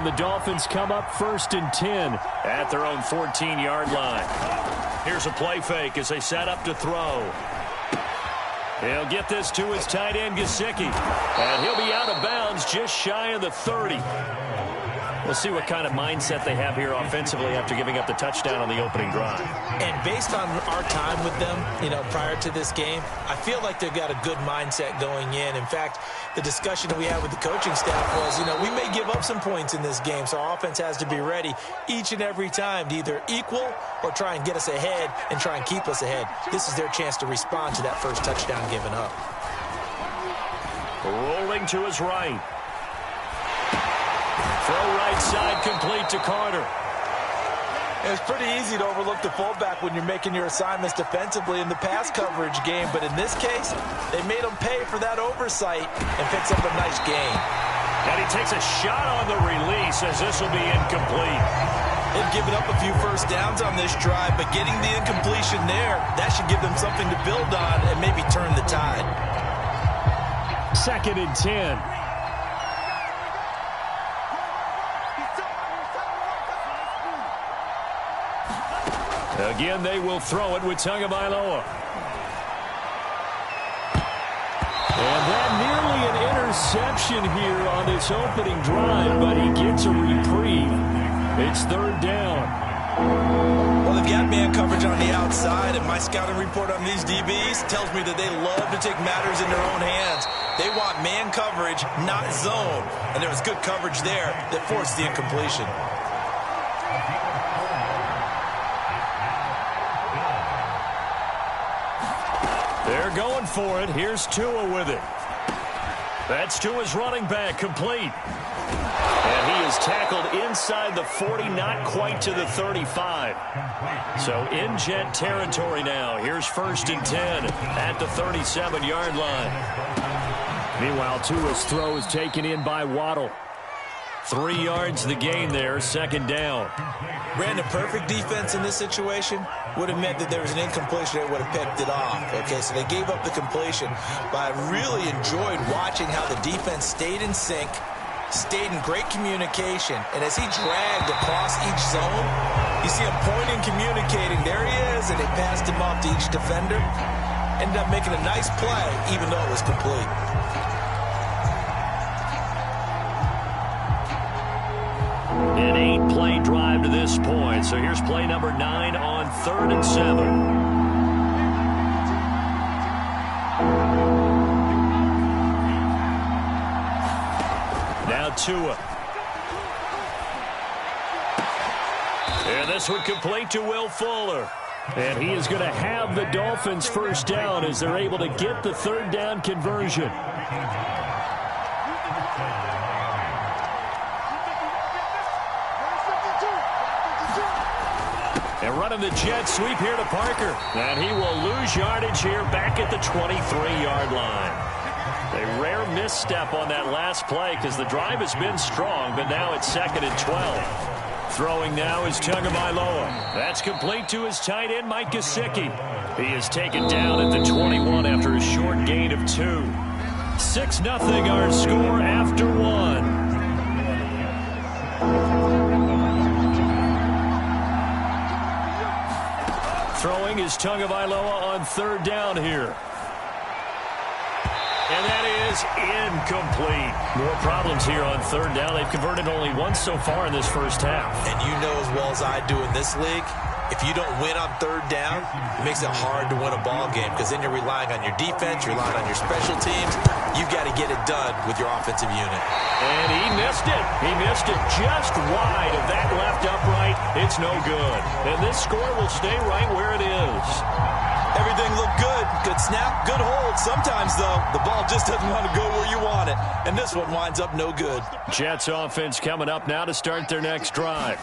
And the Dolphins come up 1st and 10 at their own 14-yard line. Here's a play fake as they set up to throw. He'll get this to his tight end, Gesicki. And he'll be out of bounds just shy of the 30. We'll see what kind of mindset they have here offensively after giving up the touchdown on the opening drive. And based on our time with them, prior to this game, I feel like they've got a good mindset going in. In fact, the discussion that we had with the coaching staff was, we may give up some points in this game, so our offense has to be ready each and every time to either equal or try and get us ahead and try and keep us ahead. This is their chance to respond to that first touchdown given up. Rolling to his right. Throw right side complete to Carter. It's pretty easy to overlook the fullback when you're making your assignments defensively in the pass coverage game, but in this case, they made him pay for that oversight and picks up a nice gain. And he takes a shot on the release as this will be incomplete. They've given up a few first downs on this drive, but getting the incompletion there, that should give them something to build on and maybe turn the tide. 2nd and 10. Again, they will throw it with Tagovailoa. And that nearly an interception here on this opening drive, but he gets a reprieve. It's 3rd down. Well, they've got man coverage on the outside, and my scouting report on these DBs tells me that they love to take matters in their own hands. They want man coverage, not zone. And there was good coverage there that forced the incompletion. They're going for it. Here's Tua with it. That's Tua's running back, complete. And he is tackled inside the 40, not quite to the 35. So in Jet territory now. Here's 1st and 10 at the 37-yard line. Meanwhile, Tua's throw is taken in by Waddle. 3 yards the gain there, 2nd down. Brandon, perfect defense in this situation would have meant that there was an incompletion that would have picked it off. Okay, so they gave up the completion, but I really enjoyed watching how the defense stayed in sync, stayed in great communication, and as he dragged across each zone, you see him pointing, communicating. There he is, and they passed him off to each defender. Ended up making a nice play, even though it was complete. An 8-play drive to this point. So here's play number 9 on 3rd and 7. Now Tua. And this would complete to Will Fuller. And he is going to have the Dolphins first down as they're able to get the 3rd down conversion. And running the jet sweep here to Parker. And he will lose yardage here back at the 23-yard line. A rare misstep on that last play because the drive has been strong, but now it's 2nd and 12. Throwing now is Tagovailoa. That's complete to his tight end, Mike Gesicki. He is taken down at the 21 after a short gain of 2. 6-0 our score after 1. Throwing is Tagovailoa on 3rd down here. And that is incomplete. More problems here on 3rd down. They've converted only once so far in this first half. And you know as well as I do in this league, if you don't win on 3rd down, it makes it hard to win a ball game because then you're relying on your defense, you're relying on your special teams. You've got to get it done with your offensive unit. And he missed it. He missed it just wide of that left upright. It's no good. And this score will stay right where it is. Everything looked good. Good snap, good hold. Sometimes, though, the ball just doesn't want to go where you want it. And this one winds up no good. Jets offense coming up now to start their next drive.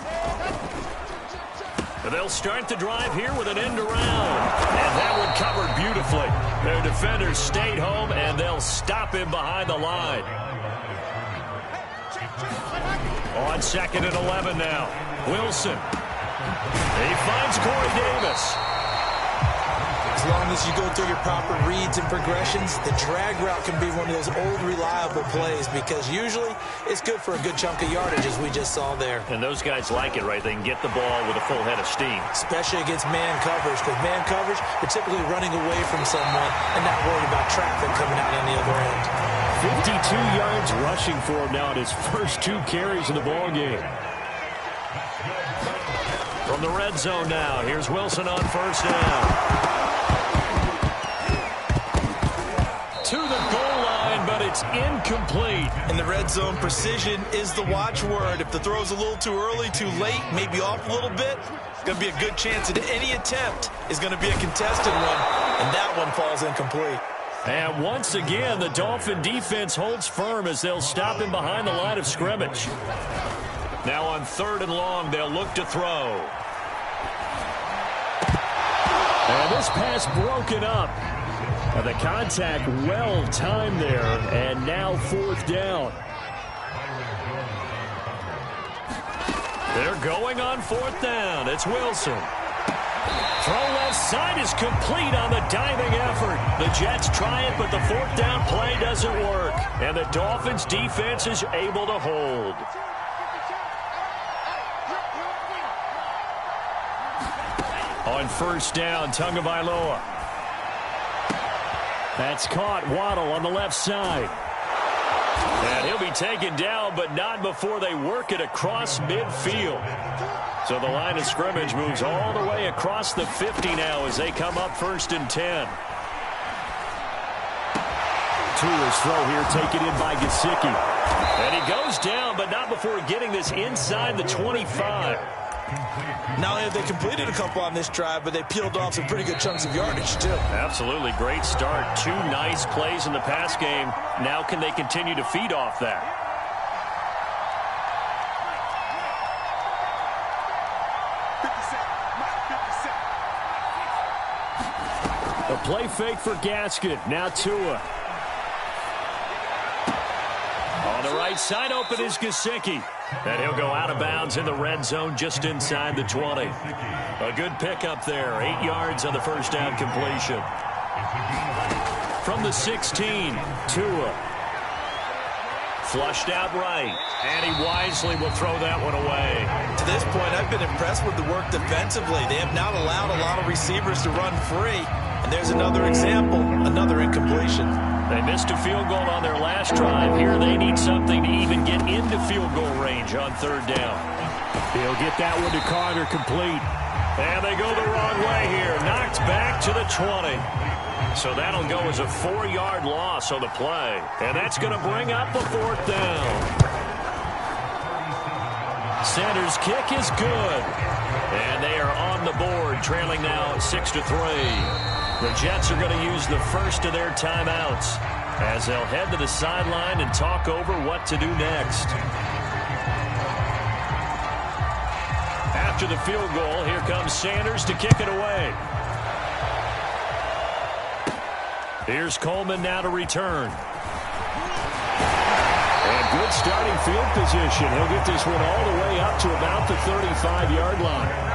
They'll start the drive here with an end around. And that one covered beautifully. Their defenders stayed home, and they'll stop him behind the line. On 2nd and 11 now. Wilson. He finds Corey Davis. As long as you go through your proper reads and progressions, the drag route can be one of those old reliable plays because usually it's good for a good chunk of yardage, as we just saw there. And those guys like it, right? They can get the ball with a full head of steam. Especially against man coverage, because man coverage, you're typically running away from someone and not worried about traffic coming out on the other end. 52 yards rushing for him now in his first 2 carries in the ball game. From the red zone now, here's Wilson on first down. To the goal line, but it's incomplete. In the red zone, precision is the watchword. If the throw's a little too early, too late, maybe off a little bit, it's going to be a good chance that any attempt is going to be a contested one, and that one falls incomplete. And once again, the Dolphin defense holds firm as they'll stop him behind the line of scrimmage. Now on 3rd and long, they'll look to throw. And this pass broken up. The contact well timed there, and now 4th down. They're going on 4th down. It's Wilson. Throw left side is complete on the diving effort. The Jets try it, but the 4th down play doesn't work. And the Dolphins defense is able to hold. On 1st down, Tagovailoa. That's caught. Waddle on the left side. And he'll be taken down, but not before they work it across midfield. So the line of scrimmage moves all the way across the 50 now as they come up 1st and 10. Tua's throw here taken in by Gesicki. And he goes down, but not before getting this inside the 25. Not only have they completed a couple on this drive, but they peeled off some pretty good chunks of yardage, too. Absolutely. Great start. 2 nice plays in the pass game. Now can they continue to feed off that? A play fake for Gaskin. Now Tua. On the right side, open is Gesicki. And he'll go out of bounds in the red zone just inside the 20. A good pickup there. 8 yards on the 1st down completion. From the 16, Tua. Flushed out right. And he wisely will throw that one away. To this point, I've been impressed with the work defensively. They have not allowed a lot of receivers to run free. And there's another example, another incompletion. They missed a field goal on their last drive. Here they need something to even get into field goal range on 3rd down. He'll get that one to Carter complete. And they go the wrong way here. Knocked back to the 20. So that'll go as a 4-yard loss on the play. And that's going to bring up the 4th down. Sanders' kick is good. And they are on the board, trailing now 6-3. The Jets are going to use the first of their timeouts as they'll head to the sideline and talk over what to do next. After the field goal, here comes Sanders to kick it away. Here's Coleman now to return. And good starting field position. He'll get this one all the way up to about the 35-yard line.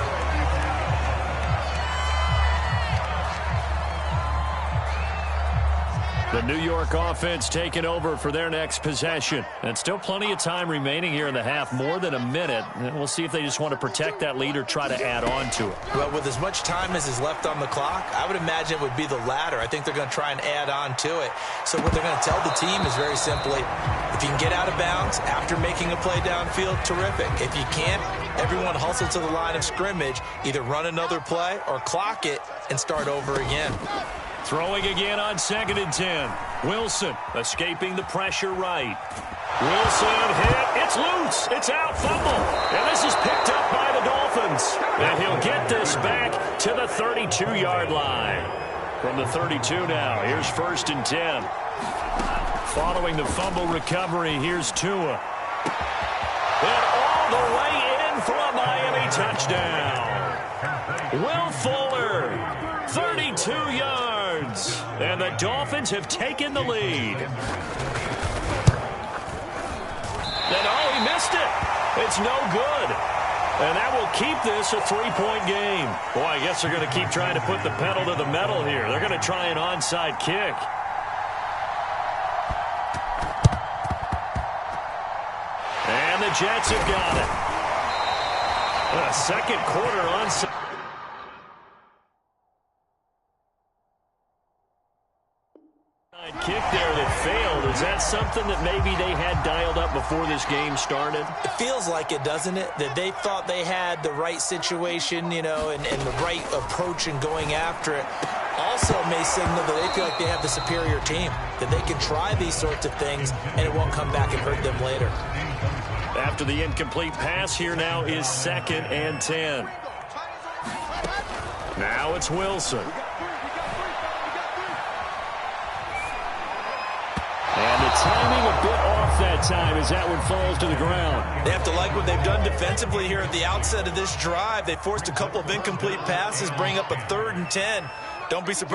The New York offense taking over for their next possession. And still plenty of time remaining here in the half, more than a minute. And we'll see if they just want to protect that lead or try to add on to it. Well, with as much time as is left on the clock, I would imagine it would be the latter. I think they're going to try and add on to it. So what they're going to tell the team is very simply, if you can get out of bounds after making a play downfield, terrific. If you can't, everyone hustle to the line of scrimmage, either run another play or clock it and start over again. Throwing again on 2nd and 10. Wilson escaping the pressure right. Wilson hit. It's loose. It's out. Fumble. And this is picked up by the Dolphins. And he'll get this back to the 32-yard line. From the 32 now, here's 1st and 10. Following the fumble recovery, here's Tua. And all the way in for a Miami touchdown. Will Fuller, 32 yards. And the Dolphins have taken the lead. And oh, he missed it. It's no good. And that will keep this a 3-point game. Boy, I guess they're going to keep trying to put the pedal to the metal here. They're going to try an onside kick. And the Jets have got it. A second quarter onside kick there that failed. Is that something that maybe they had dialed up before this game started? It feels like it, doesn't it? That they thought they had the right situation, you know, and the right approach in going after it. Also may signal that they feel like they have the superior team, that they can try these sorts of things and it won't come back and hurt them later. After the incomplete pass, here now is 2nd and 10. Now it's Wilson. And the timing a bit off that time as that one falls to the ground. They have to like what they've done defensively here at the outset of this drive. They forced a couple of incomplete passes, bring up a 3rd and 10. Don't be surprised